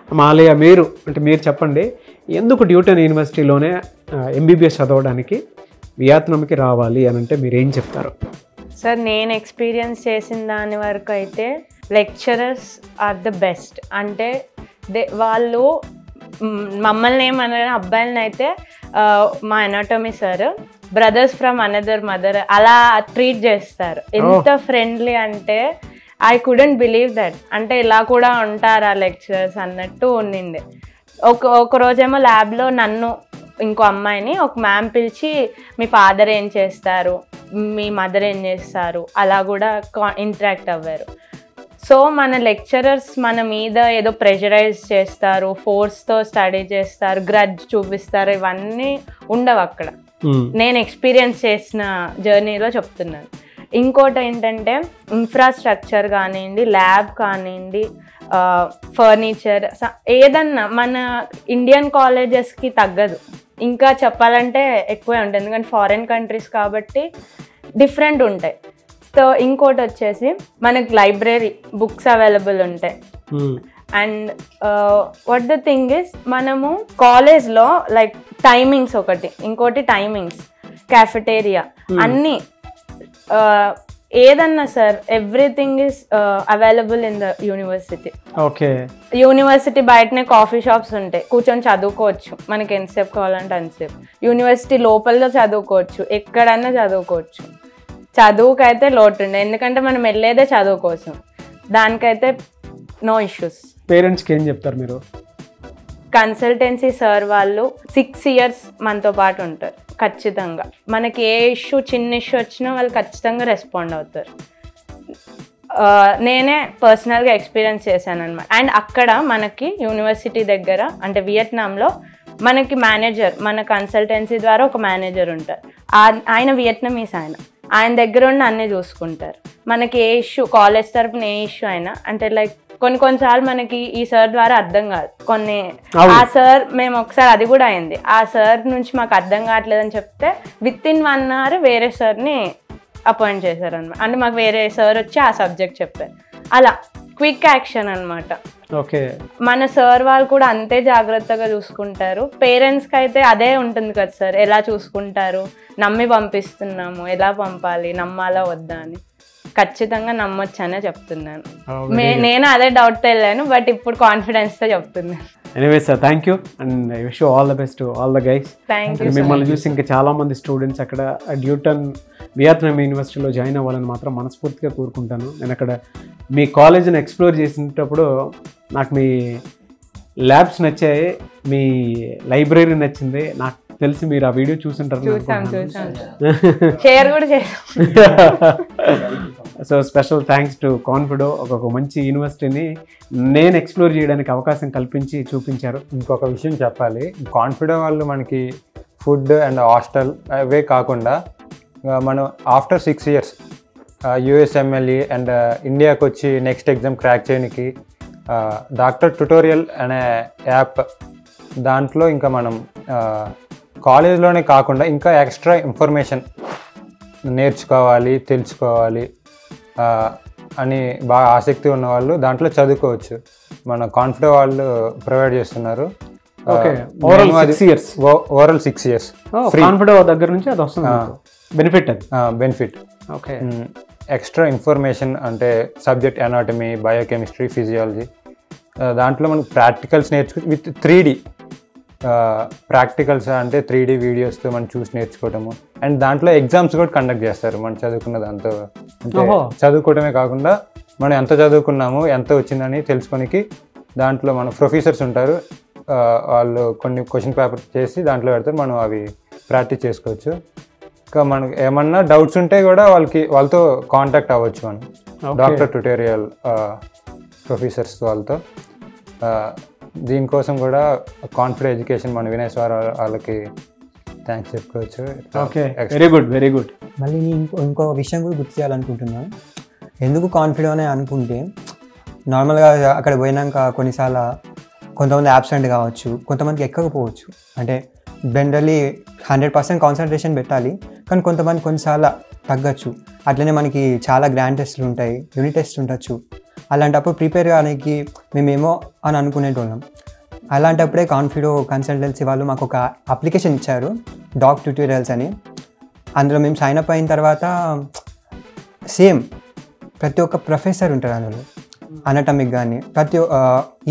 మాలయ్య, మీరు చెప్పండి, ఎందుకు న్యూటన్ యూనివర్సిటీలోనే ఎంబీబీఎస్ చదవడానికి వియత్నాంకి రావాలి అని అంటే మీరు ఏం చెప్తారు? సార్, నేను ఎక్స్పీరియన్స్ చేసిన దాని వరకు అయితే లెక్చరర్స్ ఆర్ ద బెస్ట్. అంటే వాళ్ళు మమ్మల్ని ఏమన్నా అబ్బాయిలని అయితే మా anatomy sir brothers from another mother అలా ట్రీట్ చేస్తారు. ఎంత ఫ్రెండ్లీ అంటే ఐ కుడెంట్ బిలీవ్ దట్. అంటే ఇలా కూడా ఉంటారా లెక్చరర్స్ అన్నట్టు ఉండింది. ఒక రోజేమో ల్యాబ్లో నన్ను ఇంకో అమ్మాయిని ఒక మ్యామ్ పిలిచి మీ ఫాదర్ ఏం చేస్తారు, మీ మదర్ ఏం చేస్తారు అలా కూడా ఇంటరాక్ట్ అవ్వారు. సో మన లెక్చరర్స్ మన మీద ఏదో ప్రెషరైజ్ చేస్తారు, ఫోర్స్తో స్టడీ చేస్తారు, గ్రడ్జ్ చూపిస్తారు, ఇవన్నీ ఉండవు అక్కడ. నేను ఎక్స్పీరియన్స్ చేసిన జర్నీలో చెప్తున్నాను. ఇంకోటి ఏంటంటే ఇన్ఫ్రాస్ట్రక్చర్ కానివ్వండి, ల్యాబ్ కానివ్వండి, ఫర్నిచర్ ఏదన్నా మన ఇండియన్ కాలేజెస్కి తగ్గదు. ఇంకా చెప్పాలంటే ఎక్కువే ఉంటుంది, ఎందుకంటే ఫారిన్ కంట్రీస్ కాబట్టి డిఫరెంట్ ఉంటాయి. సో ఇంకోటి వచ్చేసి మనకి లైబ్రరీ బుక్స్ అవైలబుల్ ఉంటాయి. And what the thing is, మనము కాలేజ్లో లైక్ టైమింగ్స్ ఒకటి, ఇంకోటి టైమింగ్స్, క్యాఫెటేరియా అన్నీ ఏదన్నా sir everything is available in the university. Okay, university బయటనే కాఫీ షాప్స్ ఉంటాయి, కూర్చొని చదువుకోవచ్చు మనకి ఎంతసేపు కావాలంటే అంతసేపు. యూనివర్సిటీ లోపల చదువుకోవచ్చు, ఎక్కడన్నా చదువుకోవచ్చు. చదువుకైతే లోటు ఉండే, ఎందుకంటే మనం వెళ్ళేదే చదువు కోసం, దానికైతే నో ఇష్యూస్. పేరెంట్స్కి ఏం చెప్తారు మీరు? కన్సల్టెన్సీ సార్ వాళ్ళు 6 years మనతో పాటు ఉంటారు ఖచ్చితంగా. మనకి ఏ ఇష్యూ, చిన్న ఇష్యూ వచ్చినా వాళ్ళు ఖచ్చితంగా రెస్పాండ్ అవుతారు. నేనే పర్సనల్గా ఎక్స్పీరియన్స్ చేశాను అనమాట. అండ్ అక్కడ మనకి యూనివర్సిటీ దగ్గర అంటే వియత్నాంలో మనకి మేనేజర్, మన కన్సల్టెన్సీ ద్వారా ఒక మేనేజర్ ఉంటారు. ఆయన వియత్నమీస్, ఆయన దగ్గర ఉండి అన్నీ చూసుకుంటారు. మనకి ఏ ఇష్యూ, కాలేజ్ తరపున ఏ ఇష్యూ అయినా, అంటే లైక్ కొన్నిసార్లు మనకి ఈ సార్ ద్వారా అర్థం కాదు కొన్ని, ఆ సార్ మేము ఒకసారి అది కూడా అయింది, ఆ సార్ నుంచి మాకు అర్థం కావట్లేదని చెప్తే within 1 hour వేరే సార్ని అపాయింట్ చేశారు అనమాట. అంటే మాకు వేరే సార్ వచ్చి ఆ సబ్జెక్ట్ చెప్పారు. అలా క్విక్ యాక్షన్ అనమాట. ఓకే, మన సార్ వాళ్ళు కూడా అంతే జాగ్రత్తగా చూసుకుంటారు. పేరెంట్స్కి అయితే అదే ఉంటుంది కదా సార్, ఎలా చూసుకుంటారు, నమ్మి పంపిస్తున్నాము, ఎలా పంపాలి, నమ్మాలా వద్దా అని. ఖచ్చితంగా నమ్మొచ్చనే చెప్తున్నాను. నేను అదే డౌట్తో వెళ్ళాను, బట్ ఇప్పుడు కాన్ఫిడెన్స్తో చెప్తున్నాను. Anyway sir, thank you and I wish you all the best to all the guys. Thank you. మిమ్మల్ని చూసి ఇంకా చాలామంది స్టూడెంట్స్ అక్కడ న్యూటన్ వియత్నాం యూనివర్సిటీలో జాయిన్ అవ్వాలని మాత్రం మనస్ఫూర్తిగా కోరుకుంటాను. నేను అక్కడ మీ కాలేజీని ఎక్స్ప్లోర్ చేసినప్పుడు నాకు మీ ల్యాబ్స్ నచ్చాయి, మీ లైబ్రరీ నచ్చింది. నాకు తెలిసి మీరు ఆ వీడియో చూసుంటారు. షేర్ కూడా చేశాం. సో స్పెషల్ థ్యాంక్స్ టు కాన్ఫిడో, ఒక మంచి యూనివర్సిటీని నేను ఎక్స్ప్లోర్ చేయడానికి అవకాశం కల్పించి చూపించారు. ఇంకొక విషయం చెప్పాలి, కాన్ఫిడో వాళ్ళు మనకి ఫుడ్ అండ్ హాస్టల్ అవే కాకుండా మనం ఆఫ్టర్ 6 years USMLE అండ్ ఇండియాకి వచ్చి నెక్స్ట్ ఎగ్జామ్ క్రాక్ చేయడానికి డాక్టర్ ట్యుటోరియల్ అనే యాప్, దాంట్లో ఇంకా మనం కాలేజ్లోనే కాకుండా ఇంకా ఎక్స్ట్రా ఇన్ఫర్మేషన్ నేర్చుకోవాలి, తెలుసుకోవాలి అని బాగా ఆసక్తి ఉన్న వాళ్ళు దాంట్లో చదువుకోవచ్చు. మన కాన్ఫిడో వాళ్ళు ప్రొవైడ్ చేస్తున్నారు. ఓవరాల్ 6 years కాన్ఫిడో దగ్గర నుంచి అది వస్తుంది బెనిఫిట్. ఓకే, ఎక్స్ట్రా ఇన్ఫర్మేషన్ అంటే సబ్జెక్ట్ ఎనాటమీ, బయోకెమిస్ట్రీ, ఫిజియాలజీ, దాంట్లో మనకు ప్రాక్టికల్స్ విత్ 3D ప్రాక్టికల్స్ అంటే 3D వీడియోస్తో మనం చూసి నేర్చుకోవటము. అండ్ దాంట్లో ఎగ్జామ్స్ కూడా కండక్ట్ చేస్తారు మనం చదువుకున్న దాంతో. అంటే చదువుకోవడమే కాకుండా మనం ఎంత చదువుకున్నాము, ఎంత వచ్చిందని తెలుసుకోనికి దాంట్లో మన ప్రొఫెసర్స్ ఉంటారు, వాళ్ళు కొన్ని క్వశ్చన్ పేపర్ చేసి దాంట్లో పెడతారు, మనం అవి ప్రాక్టీస్ చేసుకోవచ్చు. ఇంకా మనకు ఏమన్నా డౌట్స్ ఉంటే కూడా వాళ్ళతో కాంటాక్ట్ అవ్వచ్చు మనం, డాక్టర్ ట్యుటోరియల్ ప్రొఫెసర్స్ వాళ్ళతో. దీనికోసం కూడా కాన్ఫిడెంట్ ఎడ్యుకేషన్ మన వినయ్ సార్ వాళ్ళకి థ్యాంక్స్ చెప్పుకోవచ్చు. Okay, very good. మళ్ళీ ఇంకో విషయం కూడా గుర్తు చేయాలనుకుంటున్నాను. ఎందుకు కాన్ఫిడెంట్ అనుకుంటే, నార్మల్గా అక్కడ పోయినాక కొన్నిసార్లు కొంతమంది యాబ్సెంట్ కావచ్చు, కొంతమందికి ఎక్కకపోవచ్చు. అంటే జనరల్లీ 100% కాన్సన్ట్రేషన్ పెట్టాలి, కానీ కొంతమంది కొన్నిసార్లు తగ్గచ్చు. అట్లనే మనకి చాలా గ్రాండ్ టెస్ట్లు ఉంటాయి, యూనిట్ టెస్ట్ ఉండొచ్చు. అలాంటప్పుడు ప్రిపేర్ కావడానికి మేమేమో అని అనుకునేటోళ్ళం. అలాంటప్పుడే కాన్ఫిడో కన్సల్టెన్సీ వాళ్ళు మాకు ఒక అప్లికేషన్ ఇచ్చారు, డాక్ ట్యూటోరియల్స్ అని. అందులో మేము సైన్ అప్ అయిన తర్వాత సేమ్ ప్రతి ఒక్క ప్రొఫెసర్ ఉంటారు అందులో, అనటమిక్ కానీ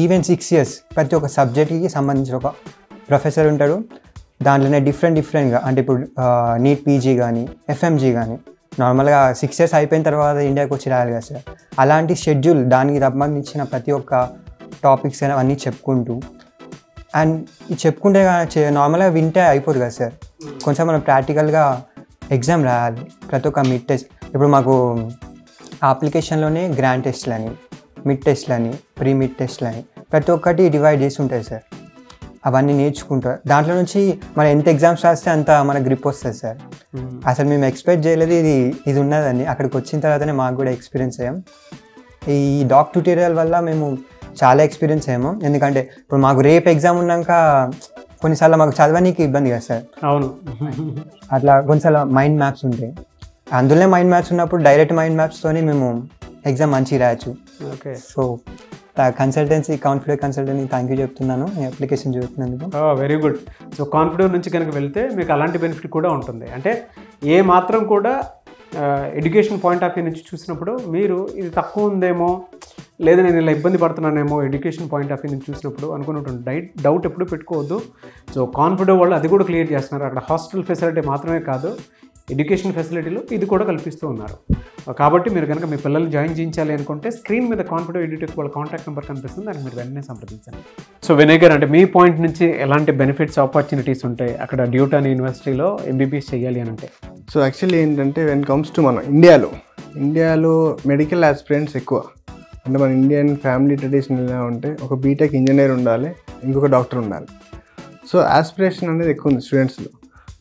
ఈవెన్ 6 years ప్రతి ఒక్క సబ్జెక్ట్కి సంబంధించిన ఒక ప్రొఫెసర్ ఉంటాడు. దాంట్లోనే డిఫరెంట్గా అంటే ఇప్పుడు నీట్ పీజీ కానీ ఎఫ్ఎంజీ కానీ నార్మల్గా 6 years అయిపోయిన తర్వాత ఇండియాకి వచ్చి రాయాలి కదా సార్. అలాంటి షెడ్యూల్ దానికి సంబంధించిన ప్రతి ఒక్క టాపిక్స్ అవన్నీ చెప్పుకుంటూ అండ్ చెప్పుకుంటే నార్మల్గా వింటే అయిపోదు కదా సార్, కొంచెం మనం ప్రాక్టికల్గా ఎగ్జామ్ రాయాలి. ప్రతి ఒక్క మిడ్ టెస్ట్, ఇప్పుడు మాకు ఆ అప్లికేషన్లోనే గ్రాండ్ టెస్ట్లని, మిడ్ టెస్ట్లని, ప్రీ మిడ్ టెస్ట్లని ప్రతి ఒక్కటి డివైడ్ చేసి ఉంటాయి సార్. అవన్నీ నేర్చుకుంటారు. దాంట్లో నుంచి మనం ఎంత ఎగ్జామ్స్ రాస్తే అంత మన గ్రిప్ వస్తుంది సార్. అసలు మేము ఎక్స్పెక్ట్ చేయలేదు ఇది ఉన్నదని. అక్కడికి వచ్చిన తర్వాతనే మాకు కూడా ఎక్స్పీరియన్స్ అయ్యాం. ఈ డాక్ ట్యూటోరియల్ వల్ల మేము చాలా ఎక్స్పీరియన్స్ అయ్యాము. ఎందుకంటే ఇప్పుడు మాకు రేపు ఎగ్జామ్ ఉన్నాక కొన్నిసార్లు మాకు చదవడానికి ఇబ్బంది కదా సార్. అవును, అట్లా కొన్నిసార్లు మైండ్ మ్యాప్స్ ఉంటాయి. అందులోనే మైండ్ మ్యాప్స్ ఉన్నప్పుడు డైరెక్ట్ మైండ్ మ్యాప్స్తోనే మేము ఎగ్జామ్ మంచిగా రాయచ్చు. Okay. So consultancy confident consultancy thank you చెప్తున్నాను ఈ అప్లికేషన్ చూస్తున్నందుకు. Very good. సో కాన్ఫిడెంట్ నుంచి కనుక వెళ్తే మీకు అలాంటి బెనిఫిట్ కూడా ఉంటుంది. అంటే ఏ మాత్రం కూడా ఎడ్యుకేషన్ పాయింట్ ఆఫ్ వ్యూ నుంచి చూసినప్పుడు మీరు ఇది తక్కువ ఉందేమో, లేదా నేను ఇలా ఇబ్బంది పడుతున్నానేమో ఎడ్యుకేషన్ పాయింట్ ఆఫ్ వ్యూ నుంచి చూసినప్పుడు అనుకున్నటువంటి డౌట్ ఎప్పుడు పెట్టుకోవద్దు. సో కాన్ఫిడెంట్ వాళ్ళు అది కూడా క్లియర్ చేస్తున్నారు. అక్కడ హాస్టల్ ఫెసిలిటీ మాత్రమే కాదు, ఎడ్యుకేషన్ ఫెసిలిటీలు ఇది కూడా కల్పిస్తూ ఉన్నారు. కాబట్టి మీరు కనుక మీ పిల్లల్ని జాయిన్ చేయించాలి అనుకుంటే స్క్రీన్ మీద కాన్ఫిడెంట్ ఎడ్యుటెక్ వాళ్ళ కాంటాక్ట్ నెంబర్ కనిపిస్తుంది, దానికి మీరు వెంటనే సంప్రదించండి. సో వినయ్ గారు, అంటే మీ పాయింట్ నుంచి ఎలాంటి బెనిఫిట్స్ ఆపర్చునిటీస్ ఉంటాయి అక్కడ డ్యూటాన్ యూనివర్సిటీలో ఎంబీబీఎస్ చేయాలి అని అంటే? సో యాక్చువల్లీ ఏంటంటే వెన్ కమ్స్ టు మన ఇండియాలో మెడికల్ ఆస్పిరెంట్స్ ఎక్కువ. అంటే మన ఇండియన్ ఫ్యామిలీ ట్రెడిషన్ ఎలా ఉంటే ఒక బీటెక్ ఇంజనీర్ ఉండాలి, ఇంకొక డాక్టర్ ఉండాలి. సో ఆస్పిరేషన్ అనేది ఎక్కువ ఉంది స్టూడెంట్స్లో.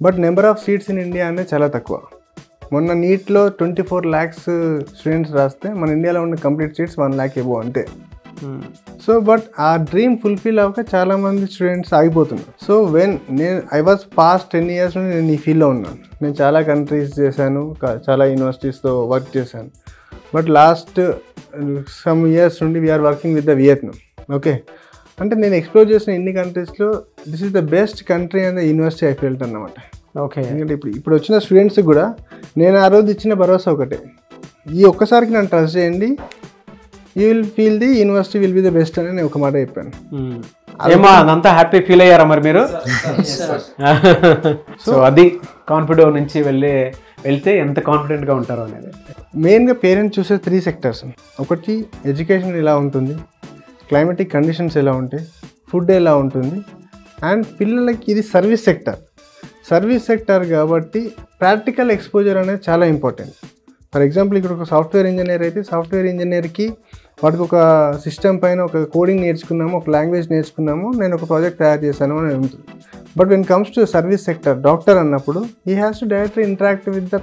But number of seats in India అనేది చాలా తక్కువ. మొన్న నీట్లో 24 lakhs స్టూడెంట్స్ రాస్తే మన ఇండియాలో ఉన్న కంప్లీట్ సీట్స్ 1 lakh ఎబో అంతే. సో బట్ ఆ డ్రీమ్ ఫుల్ఫిల్ అవ్వక చాలామంది స్టూడెంట్స్ ఆగిపోతున్నారు. So I was past 10 years నుండి నేను ఈ ఫీల్డ్లో ఉన్నాను. నేను చాలా కంట్రీస్ చేశాను, చాలా యూనివర్సిటీస్తో వర్క్ చేశాను. బట్ లాస్ట్ సమ్ ఇయర్స్ నుండి we are working with the Vietnam. Okay, అంటే నేను ఎక్స్ప్లోర్ చేసిన ఇన్ని కంట్రీస్లో this is the best country and the university I felt అన్నమాట. ఓకే, ఎందుకంటే ఇప్పుడు వచ్చిన స్టూడెంట్స్కి కూడా నేను ఆ రోజు ఇచ్చిన భరోసా ఒకటే, ఈ ఒక్కసారికి నన్ను ట్రస్ట్ చేయండి, you will feel the university will be the best అని నేను ఒక మాట చెప్పాను. ఏమా అదంతా హ్యాపీ ఫీల్ అయ్యారా మరి మీరు? సో అది కాన్ఫిడెంట్ నుంచి వెళ్తే ఎంత కాన్ఫిడెంట్గా ఉంటారో అనేది. మెయిన్గా పేరెంట్స్ చూసే 3 sectors. ఒకటి ఎడ్యుకేషన్ ఎలా ఉంటుంది, క్లైమేటిక్ కండిషన్స్ ఎలా ఉంటాయి, ఫుడ్ ఎలా ఉంటుంది, అండ్ పిల్లలకి ఇది సర్వీస్ సెక్టర్ కాబట్టి ప్రాక్టికల్ ఎక్స్పోజర్ అనేది చాలా ఇంపార్టెంట్. ఫర్ ఎగ్జాంపుల్ ఇక్కడ ఒక సాఫ్ట్వేర్ ఇంజనీర్ అయితే సాఫ్ట్వేర్ ఇంజనీర్కి వాటికి ఒక సిస్టమ్ పైన ఒక కోడింగ్ నేర్చుకున్నాము, ఒక లాంగ్వేజ్ నేర్చుకున్నాము, నేను ఒక ప్రాజెక్ట్ తయారు చేశాను అని ఉంటుంది. But when comes to service sector, doctor అన్నప్పుడు he has to directly interact with the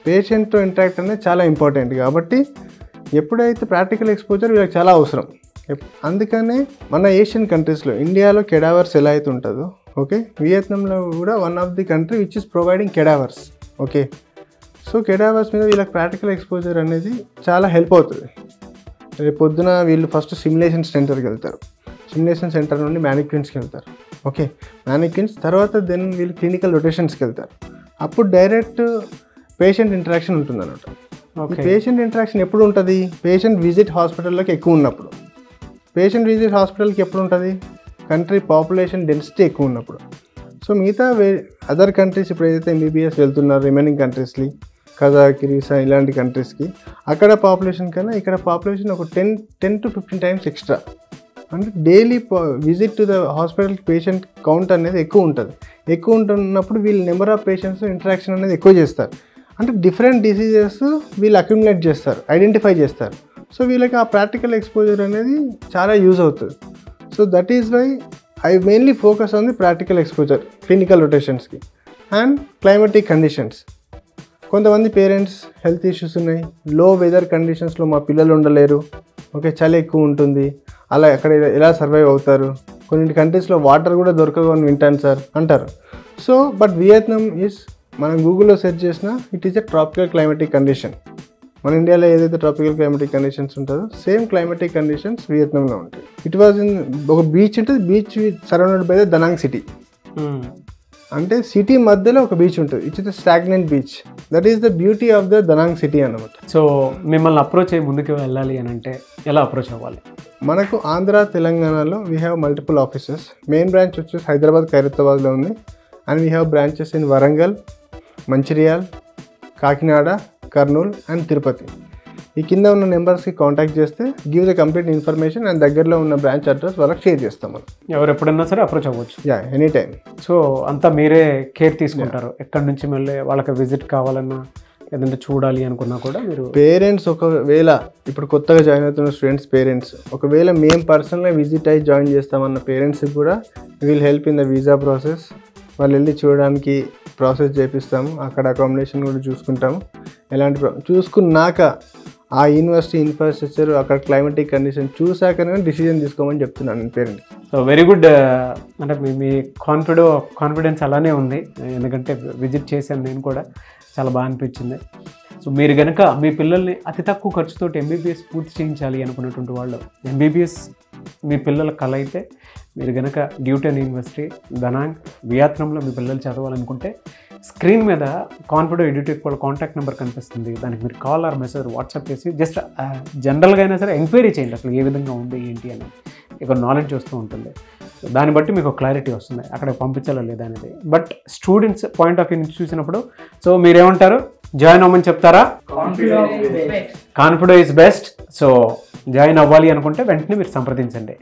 పేషెంట్తో ఇంటరాక్ట్ అనేది చాలా ఇంపార్టెంట్. కాబట్టి ఎప్పుడైతే ప్రాక్టికల్ ఎక్స్పోజర్ వీళ్ళకి చాలా అవసరం. అందుకనే మన ఏషియన్ కంట్రీస్లో ఇండియాలో కెడావర్స్ ఎలా అయితే ఉంటుందో, ఓకే, వియత్నాంలో కూడా one of the country which is providing cadavers. Okay, so cadavers మీద వీళ్ళకి ప్రాక్టికల్ ఎక్స్పోజర్ అనేది చాలా హెల్ప్ అవుతుంది. రేపు పొద్దున వీళ్ళు ఫస్ట్ సిమ్యులేషన్ సెంటర్కి వెళ్తారు, సిమ్యులేషన్ సెంటర్ నుండి మ్యానిక్విన్స్కి వెళ్తారు. ఓకే, మ్యానిక్విన్స్ తర్వాత దెన్ వీళ్ళు క్లినికల్ రొటేషన్స్కి వెళ్తారు. అప్పుడు డైరెక్ట్ పేషెంట్ ఇంటరాక్షన్ ఉంటుంది అన్నమాట. ఈ పేషెంట్ ఇంటరాక్షన్ ఎప్పుడు ఉంటుంది? పేషెంట్ విజిట్ హాస్పిటల్లోకి ఎక్కువ ఉన్నప్పుడు. పేషెంట్ విజిట్ హాస్పిటల్కి ఎప్పుడు ఉంటుంది? కంట్రీ పాపులేషన్ డెన్సిటీ ఎక్కువ ఉన్నప్పుడు. సో మిగతా అదర్ కంట్రీస్ ఇప్పుడు ఏదైతే ఎంబీబీఎస్ వెళ్తున్నారు రిమైనింగ్ కంట్రీస్కి, కజాక్, కిర్గిస్థాన్ ఇలాంటి కంట్రీస్కి, అక్కడ పాపులేషన్ కన్నా ఇక్కడ పాపులేషన్ ఒక 10 to 15 times ఎక్స్ట్రా. అంటే డైలీ విజిట్ టు ద హాస్పిటల్కి పేషెంట్ కౌంట్ అనేది ఎక్కువ ఉంటుంది. ఎక్కువ ఉంటున్నప్పుడు వీళ్ళు నెంబర్ ఆఫ్ పేషెంట్స్ ఇంటరాక్షన్ అనేది ఎక్కువ చేస్తారు. అంటే డిఫరెంట్ డిసీజెస్ వీళ్ళు అక్యుములేట్ చేస్తారు, ఐడెంటిఫై చేస్తారు. సో వీళ్ళకి ఆ ప్రాక్టికల్ ఎక్స్పోజర్ అనేది చాలా యూజ్ అవుతుంది. So that is why I mainly focus on the practical exposure clinical రొటేషన్స్కి అండ్ క్లైమేటిక్ కండిషన్స్. కొంతమంది పేరెంట్స్ హెల్త్ ఇష్యూస్ ఉన్నాయి, లో వెదర్ కండిషన్స్లో మా పిల్లలు ఉండలేరు, ఓకే, చలి ఎక్కువ ఉంటుంది, అలా అక్కడ ఎలా సర్వైవ్ అవుతారు, కొన్ని కంట్రీస్లో వాటర్ కూడా దొరకదు అని వింటాను సార్ అంటారు. సో బట్ వియత్నాం ఈజ్ మనం గూగుల్లో సెర్చ్ చేసిన it is a tropical climatic condition. మన ఇండియాలో ఏదైతే ట్రాపికల్ క్లైమాటిక్ కండిషన్స్ ఉంటుందో సేమ్ క్లైమాటిక్ కండిషన్స్ వియత్నాంలో ఉంటాయి. ఇట్ వాజ్ ఇన్ ఒక బీచ్ ఉంటుంది, beach surrounded by the దనాంగ్ city. అంటే సిటీ మధ్యలో ఒక బీచ్ ఉంటుంది, it's is stagnant beach. That is the beauty of the దనాంగ్ city అన్నమాట. సో మిమ్మల్ని అప్రోచ్ అయ్యి ముందుకు వెళ్ళాలి అని అంటే ఎలా అప్రోచ్ అవ్వాలి? మనకు ఆంధ్ర, తెలంగాణలో we have multiple offices. Main branch వచ్చేసి హైదరాబాద్, ఖైరతాబాద్లో ఉంది. And we have branches in Warangal, Mancherial, Kakinada, Kurnool and Tirupati. ఈ కింద ఉన్న నెంబర్స్కి కాంటాక్ట్ చేస్తే give the complete information and దగ్గరలో ఉన్న బ్రాంచ్ అడ్రస్ వాళ్ళకి షేర్ చేస్తాం మనం. ఎవరు ఎప్పుడన్నా సరే అప్రోచ్ అవ్వచ్చు. Yeah, any time. సో అంతా మీరే కేర్ తీసుకుంటారు. ఎక్కడి నుంచి మళ్ళీ వాళ్ళకి విజిట్ కావాలన్నా ఏదంటే చూడాలి అనుకున్నా కూడా మీరు పేరెంట్స్ ఒకవేళ ఇప్పుడు కొత్తగా జాయిన్ అవుతున్న స్టూడెంట్స్ పేరెంట్స్ ఒకవేళ మేము పర్సనల్గా విజిట్ అయ్యి జాయిన్ చేస్తామన్న పేరెంట్స్కి కూడా will help in the visa process. వాళ్ళు వెళ్ళి చూడడానికి ప్రాసెస్ చేపిస్తాము, అక్కడ అకామిడేషన్ కూడా చూసుకుంటాము. ఎలాంటి చూసుకున్నాక ఆ యూనివర్సిటీ ఇన్ఫ్రాస్ట్రక్చర్, అక్కడ క్లైమాటిక్ కండిషన్ చూసాకనే డిసిజన్ తీసుకోమని చెప్తున్నాను నేను పేరెంట్. So very good. అంటే మీ కాన్ఫిడెన్స్ అలానే ఉంది, ఎందుకంటే విజిట్ చేశాను నేను కూడా, చాలా బాగా అనిపించింది. సో మీరు కనుక మీ పిల్లల్ని అతి తక్కువ ఖర్చుతో ఎంబీబీఎస్ పూర్తి చేయించాలి అనుకున్నటువంటి వాళ్ళు, ఎంబీబీఎస్ మీ పిల్లల కళ అయితే మీరు కనుక డ్యూటన్ యూనివర్సిటీ దనాంగ్ వియత్నాంలో మీ పిల్లలు చదవాలనుకుంటే స్క్రీన్ మీద కాన్ఫిడెంట్ ఎడ్యుటెక్ వాళ్ళ కాంటాక్ట్ నెంబర్ కనిపిస్తుంది. దానికి మీరు కాల్ ఆర్ మెసేజ్ వాట్సాప్ చేసి జస్ట్ జనరల్గా అయినా సరే ఎంక్వైరీ చేయండి, అసలు ఏ విధంగా ఉంది ఏంటి అని. ఇక నాలెడ్జ్ వస్తూ ఉంటుంది, దాన్ని బట్టి మీకు క్లారిటీ వస్తుంది అక్కడ పంపించాలా లేదా అనేది. But students point of view నుంచి చూసినప్పుడు సో మీరేమంటారు? జాయిన్ అవ్వమని చెప్తారా? Confident is best. So join అవ్వాలి అనుకుంటే వెంటనే మీరు సంప్రదించండి.